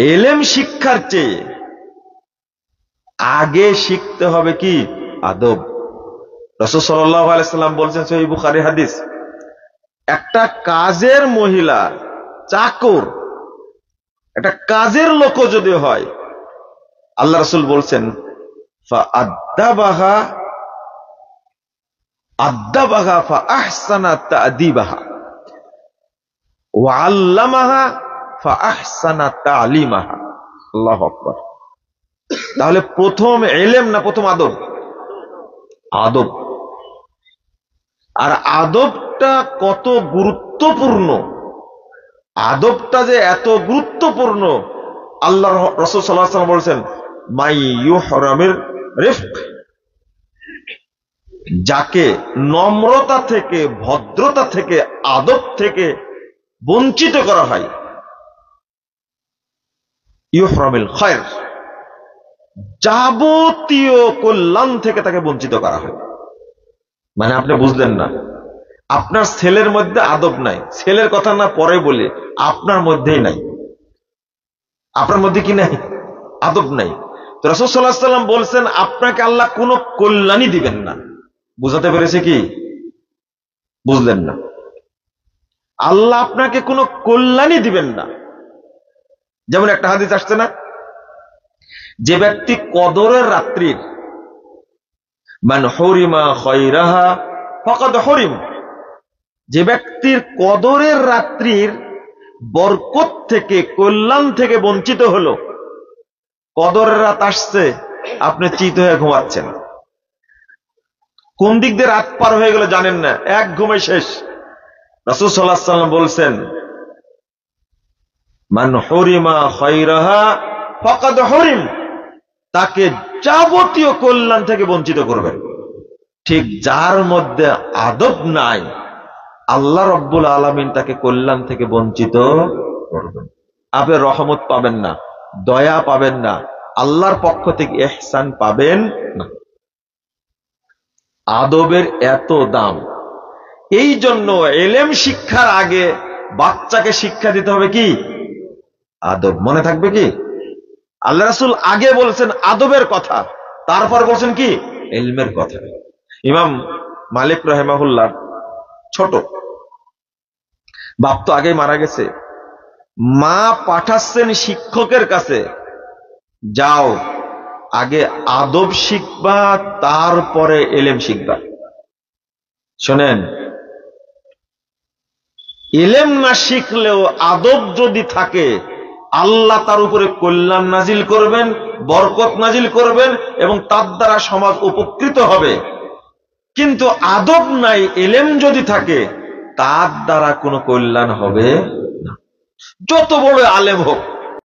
ইলম শিক্ষার চেয়ে আগে শিখতে হবে কি? আদব। রাসূল সাল্লাল্লাহু আলাইহি সাল্লাম বলছেন, সহিহ বুখারী হাদিস, একটা কাজের মহিলা, চাকর, একটা কাজের লোক যদি হয়, আল্লাহ রাসূল বলছেন ফাআদ্দাবাহা আদ্দাবাহা ফাআহসানা তা'দীবাহা ওয়া আল্লামাহা ফাআহসানা তা'লিমাহা। আল্লাহু আকবার। তাহলে প্রথম ইলম না প্রথম আদব? আদব। আর আদবটা কত গুরুত্বপূর্ণ, আদবটা যে এত গুরুত্বপূর্ণ, আল্লাহ রাসূল সাল্লাল্লাহু আলাইহি ওয়াসাল্লাম বলেছেন মাই ইউহরামির রিফক, যাকে নম্রতা থেকে, ভদ্রতা থেকে, আদব থেকে বঞ্চিত করা হয়, ইউহরামিল খায়র, যাবতীয় কল্যাণ থেকে তাকে বঞ্চিত করা হয়। মানে আপনি বুঝলেন না, আপনার ছেলের মধ্যে আদব নাই, ছেলের কথা না পরে বলে, আপনার মধ্যেই নাই। আপনার মধ্যে কি নাই? আদব নাই। তো রাসূল সাল্লাল্লাহু আলাইহি ওয়াসাল্লাম বলছেন আপনাকে আল্লাহ কোনো কল্যাণই দিবেন না। বুঝাতে পেরেছে কি? বুঝলেন না? আল্লাহ আপনাকে কোনো কল্যাণই দিবেন না। যেমন একটা হাদিস আসছে না, যে ব্যক্তি কদরের রাত্রির, মান হুরিমা খায়রাহা ফাকাদ হুরিম, যে ব্যক্তির কদরের রাত্রির বরকত থেকে, কল্যাণ থেকে বঞ্চিত হলো। কদরের রাত আসছে, আপনি চিত হয়ে ঘুমাচ্ছেন, কোন দিক দিয়ে রাত পার হয়ে গেল জানেন না, এক ঘুমে শেষ। রাসূল সাল্লাল্লাহু আলাইহি ওয়াসাল্লাম বলছেন মান হুরিমা খায়রাহা ফাকাদ হুরিম, তাকে যাবতীয় কল্যাণ থেকে বঞ্চিত করবেন। ঠিক যার মধ্যে আদব নাই, আল্লাহ রাব্বুল আলামিন তাকে কল্যাণ থেকে বঞ্চিত করবেন। আপনি রহমত পাবেন না, দয়া পাবেন না, আল্লাহর পক্ষ থেকে ইহসান পাবেন না। আদবের এত দাম। এই জন্য ইলম শিক্ষার আগে বাচ্চাকে শিক্ষা দিতে হবে কি? আদব। মনে থাকবে কি? আল্লাহ রাসূল আগে বলছেন আদবের কথা, তারপর বলছেন কি? ইলমের কথা। ইমাম মালিক রাহিমাহুল্লাহ ছোট, বাপ তো আগেই মারা গেছে, মা পাঠাচ্ছেন শিক্ষকের কাছে, যাও আগে আদব শিখবা, তারপরে ইলম শিখবা। শোনেন, ইলম না শিখলেও আদব যদি থাকে, আল্লাহ তার উপরে কল্যাণ নাজিল করবেন, বরকত নাজিল করবেন, এবং তার দ্বারা সমাজ উপকৃত হবে। কিন্তু আদব নাই, ইলম যদি থাকে, তার দ্বারা কোনো কল্যাণ হবে না। যত বড় আলেম হোক,